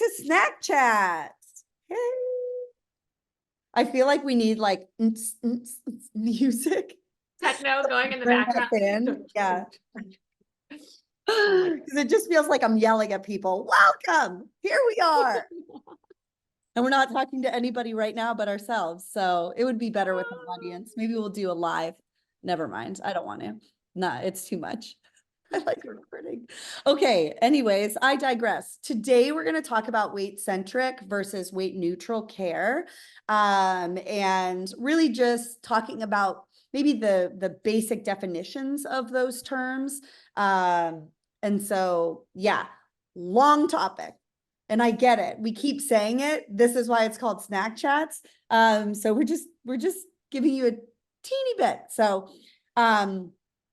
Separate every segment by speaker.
Speaker 1: to Snack Chats. Hey. I feel like we need like music.
Speaker 2: Techno going in the
Speaker 1: Bring
Speaker 2: background.
Speaker 1: us in. Yeah.
Speaker 2: Oh my
Speaker 1: Because it just feels like I'm yelling at people. Welcome. Here we are. And we're not talking to anybody right now but ourselves. So it would be better with an audience. Maybe we'll do a live. Never mind. I don't want to. Nah, it's too much. I like recording. Okay. Anyways, I digress. Today we're going to talk about weight-centric versus weight-neutral care. And really just talking about maybe the basic definitions of those terms. And so, yeah, long topic. And I get it. We keep saying it. This is why it's called Snack Chats. So we're just giving you a teeny bit. So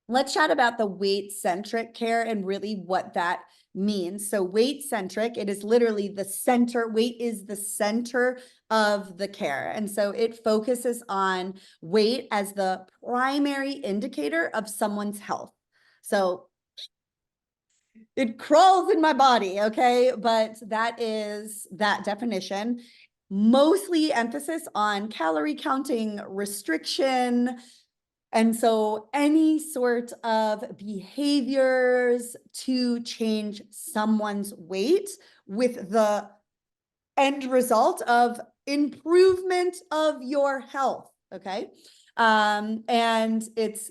Speaker 1: let's chat about the weight-centric care and really what that means. So weight-centric, it is literally the center. Weight is the center of the care. And so it focuses on weight as the primary indicator of someone's health. So it crawls in my body, okay? But that is that definition. Mostly emphasis on calorie counting, restriction. And so any sort of behaviors to change someone's weight with the end result of improvement of your health, okay? And it's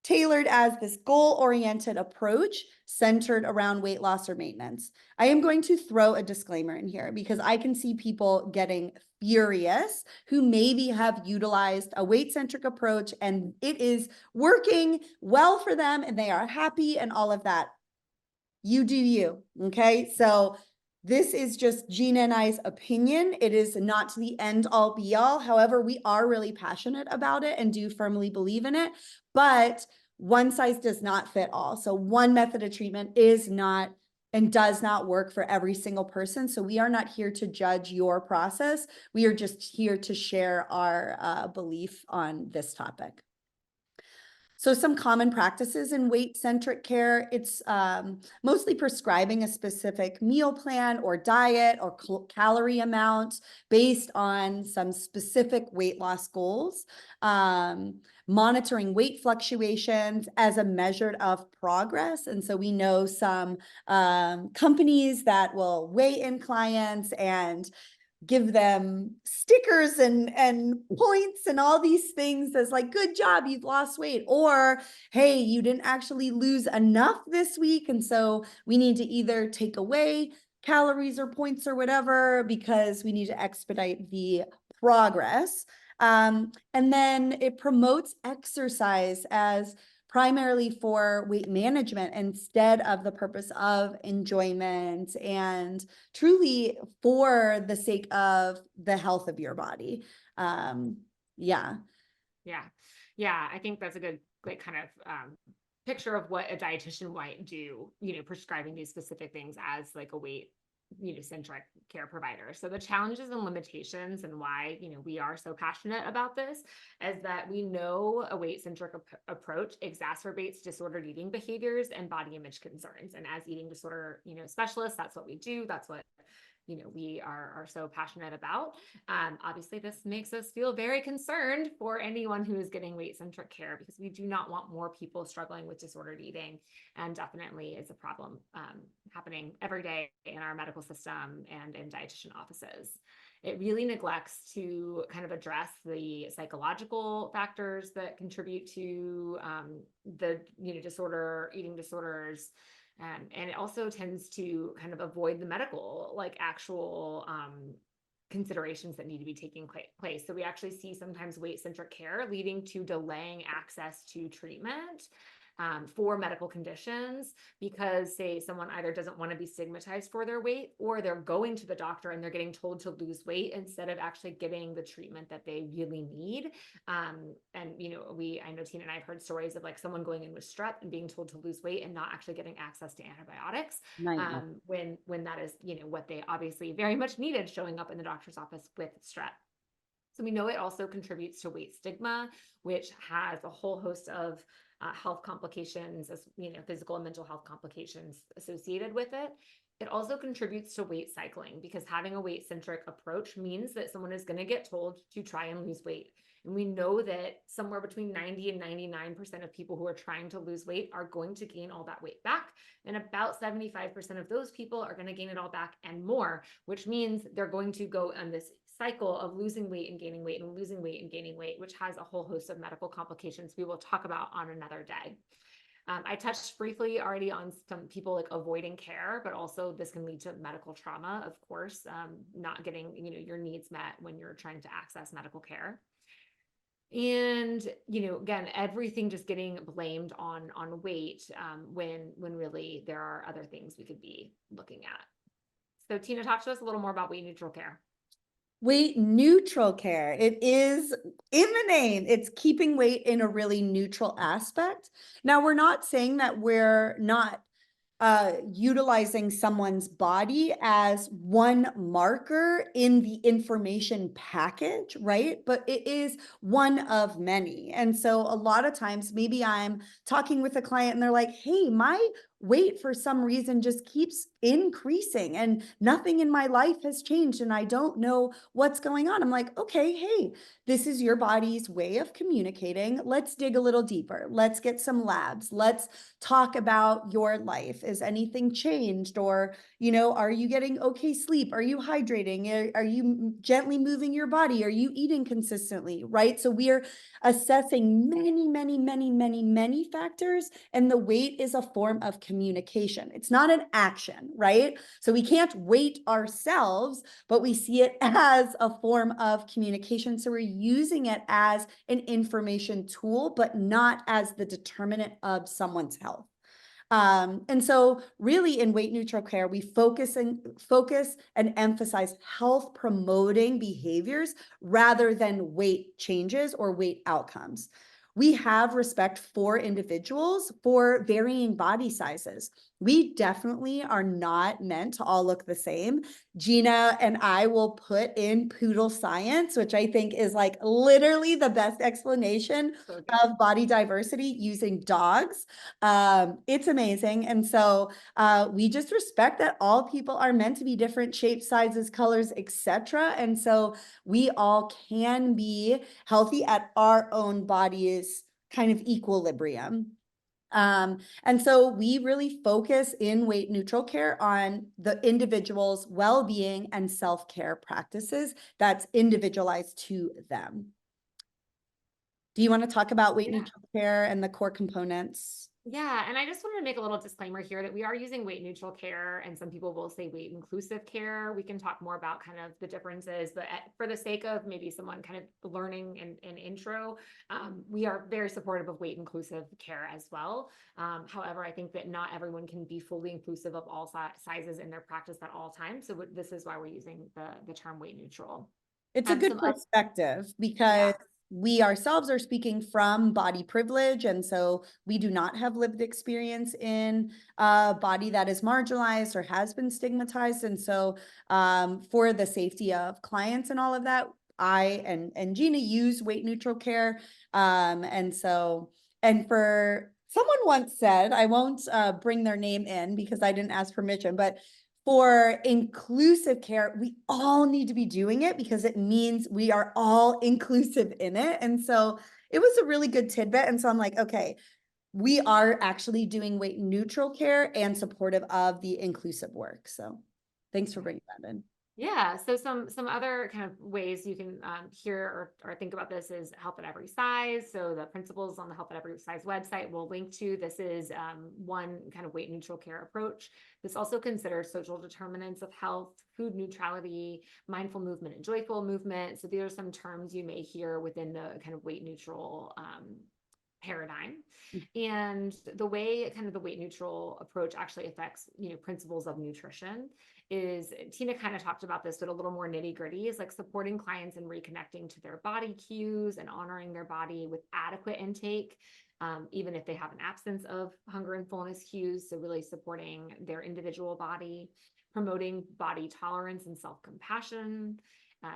Speaker 1: tailored as this goal-oriented approach centered around weight loss or maintenance. I am going to throw a disclaimer in here because I can see people getting furious who maybe have utilized a weight-centric approach and it is working well for them and they are happy and all of that. You do you, okay? So this is just Gina and I's opinion. It is not to the end all be all. However, we are really passionate about it and do firmly believe in it, but one size does not fit all. So one method of treatment is not and does not work for every single person. So we are not here to judge your process. We are just here to share our belief on this topic. So some common practices in weight-centric care, it's mostly prescribing a specific meal plan or diet or calorie amount based on some specific weight loss goals, monitoring weight fluctuations as a measure of progress. And so we know some companies that will weigh in clients and give them stickers and points and all these things as like, good job, you've lost weight, or hey, you didn't actually lose enough this week. And so we need to either take away calories or points or whatever, because we need to expedite the progress. And then it promotes exercise as primarily for weight management instead of the purpose of enjoyment and truly for the sake of the health of your body. Yeah.
Speaker 2: I think that's a good kind of picture of what a dietitian might do, prescribing these specific things as like a weight centric care provider. So the challenges and limitations and why, we are so passionate about this is that we know a weight-centric approach exacerbates disordered eating behaviors and body image concerns. And as eating disorder, specialists, that's what we do. That's what we are so passionate about. Obviously, this makes us feel very concerned for anyone who is getting weight-centric care, because we do not want more people struggling with disordered eating. And definitely it's a problem happening every day in our medical system and in dietitian offices. It really neglects to kind of address the psychological factors that contribute to the eating disorders. And it also tends to kind of avoid the medical, like actual considerations that need to be taking place. So we actually see sometimes weight-centric care leading to delaying access to treatment for medical conditions, because say someone either doesn't want to be stigmatized for their weight, or they're going to the doctor and they're getting told to lose weight instead of actually getting the treatment that they really need. And I know Tina and I have heard stories of like someone going in with strep and being told to lose weight and not actually getting access to antibiotics, when that is, what they obviously very much needed showing up in the doctor's office with strep. So we know it also contributes to weight stigma, which has a whole host of health complications, as physical and mental health complications associated with it. It also contributes to weight cycling because having a weight-centric approach means that someone is going to get told to try and lose weight. And we know that somewhere between 90 and 99% of people who are trying to lose weight are going to gain all that weight back. And about 75% of those people are going to gain it all back and more, which means they're going to go on this cycle of losing weight and gaining weight and losing weight and gaining weight, which has a whole host of medical complications we will talk about on another day. I touched briefly already on some people like avoiding care, but also this can lead to medical trauma, of course, not getting, your needs met when you're trying to access medical care. And, again, everything just getting blamed on weight, when really there are other things we could be looking at. So Tina, talk to us a little more about weight neutral care.
Speaker 1: Weight neutral care. It is in the name. It's keeping weight in a really neutral aspect. Now, we're not saying that we're not utilizing someone's body as one marker in the information package, right? But it is one of many. And so a lot of times, maybe I'm talking with a client and they're like, hey, my weight for some reason just keeps increasing and nothing in my life has changed and I don't know what's going on. I'm like, okay, hey, this is your body's way of communicating. Let's dig a little deeper. Let's get some labs. Let's talk about your life. Is anything changed? Or, are you getting okay sleep? Are you hydrating? Are you gently moving your body? Are you eating consistently? Right? So we are assessing many, many, many, many, many factors. And the weight is a form of communication. It's not an action, right? So we can't weight ourselves, but we see it as a form of communication. So we're using it as an information tool, but not as the determinant of someone's health. And so really in weight neutral care, we focus and emphasize health promoting behaviors rather than weight changes or weight outcomes. We have respect for individuals for varying body sizes. We definitely are not meant to all look the same. Gina and I will put in poodle science, which I think is like literally the best explanation of body diversity using dogs. It's amazing. And so we just respect that all people are meant to be different shapes, sizes, colors, etc. And so we all can be healthy at our own body's kind of equilibrium. And so we really focus in weight neutral care on the individual's well-being and self-care practices that's individualized to them. Do you want to talk about weight neutral care and the core components?
Speaker 2: Yeah, and I just wanted to make a little disclaimer here that we are using weight neutral care, and some people will say weight inclusive care. We can talk more about kind of the differences, but for the sake of maybe someone kind of learning an intro, we are very supportive of weight inclusive care as well. However, I think that not everyone can be fully inclusive of all sizes in their practice at all times. So this is why we're using the term weight neutral.
Speaker 1: It's a good perspective because we ourselves are speaking from body privilege. And so we do not have lived experience in a body that is marginalized or has been stigmatized. And so for the safety of clients and all of that, I and Gina use weight neutral care. And for someone once said, I won't bring their name in because I didn't ask permission, but for inclusive care, we all need to be doing it because it means we are all inclusive in it. And so it was a really good tidbit. And so I'm like, okay, we are actually doing weight neutral care and supportive of the inclusive work. So thanks for bringing that in.
Speaker 2: Yeah, so some other kind of ways you can hear or think about this is Health at Every Size. So the principles on the Health at Every Size website we'll link to. This is one kind of weight neutral care approach. This also considers social determinants of health, food neutrality, mindful movement, and joyful movement. So these are some terms you may hear within the kind of weight neutral paradigm. And the way kind of the weight neutral approach actually affects, principles of nutrition is, Tina kind of talked about this, but a little more nitty gritty, is like supporting clients and reconnecting to their body cues and honoring their body with adequate intake, even if they have an absence of hunger and fullness cues. So really supporting their individual body, promoting body tolerance and self-compassion,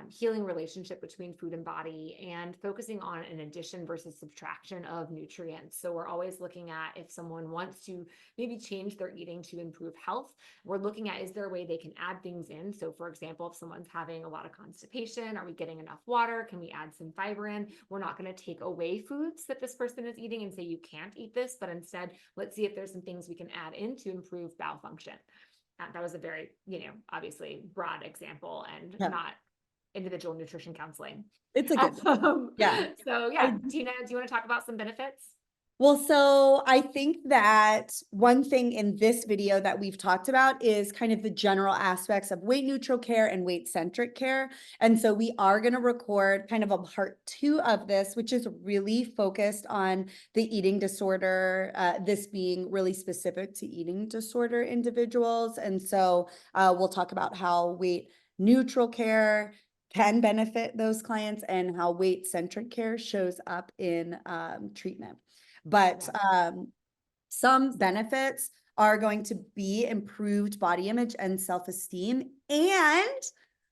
Speaker 2: healing relationship between food and body, and focusing on an addition versus subtraction of nutrients. So we're always looking at, if someone wants to maybe change their eating to improve health, we're looking at, is there a way they can add things in? So for example, if someone's having a lot of constipation, are we getting enough water? Can we add some fiber in? We're not going to take away foods that this person is eating and say you can't eat this, but instead let's see if there's some things we can add in to improve bowel function. That was a very, obviously broad example and
Speaker 1: Yeah.
Speaker 2: not individual nutrition counseling.
Speaker 1: It's a good one. Yeah.
Speaker 2: So yeah, Gina, do you want to talk about some benefits?
Speaker 1: Well, so I think that one thing in this video that we've talked about is kind of the general aspects of weight neutral care and weight centric care. And so we are going to record kind of a part 2 of this, which is really focused on the eating disorder, this being really specific to eating disorder individuals. And so we'll talk about how weight neutral care can benefit those clients and how weight centric care shows up in treatment. But some benefits are going to be improved body image and self-esteem and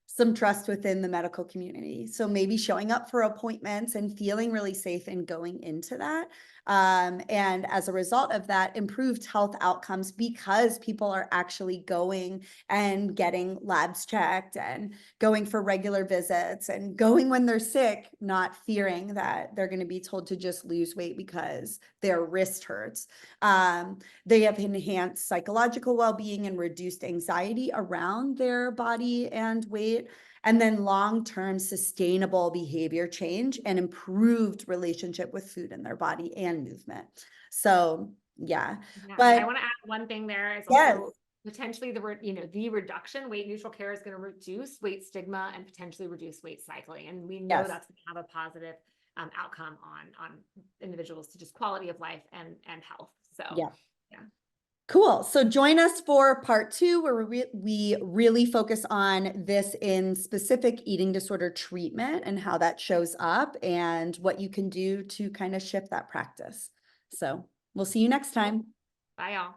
Speaker 1: some trust within the medical community. So maybe showing up for appointments and feeling really safe in going into that. And as a result of that, improved health outcomes because people are actually going and getting labs checked and going for regular visits and going when they're sick, not fearing that they're going to be told to just lose weight because their wrist hurts. They have enhanced psychological well-being and reduced anxiety around their body and weight. And then long-term sustainable behavior change and improved relationship with food in their body and movement. So yeah, but
Speaker 2: I want to add one thing there is
Speaker 1: yes,
Speaker 2: also potentially the reduction. Weight neutral care is going to reduce weight stigma and potentially reduce weight cycling, and we know
Speaker 1: yes,
Speaker 2: that's going to have a positive outcome on individuals to just quality of life and health. So
Speaker 1: yeah.
Speaker 2: yeah.
Speaker 1: Cool. So join us for part 2, where we really focus on this in specific eating disorder treatment and how that shows up and what you can do to kind of shift that practice. So we'll see you next time.
Speaker 2: Bye, y'all.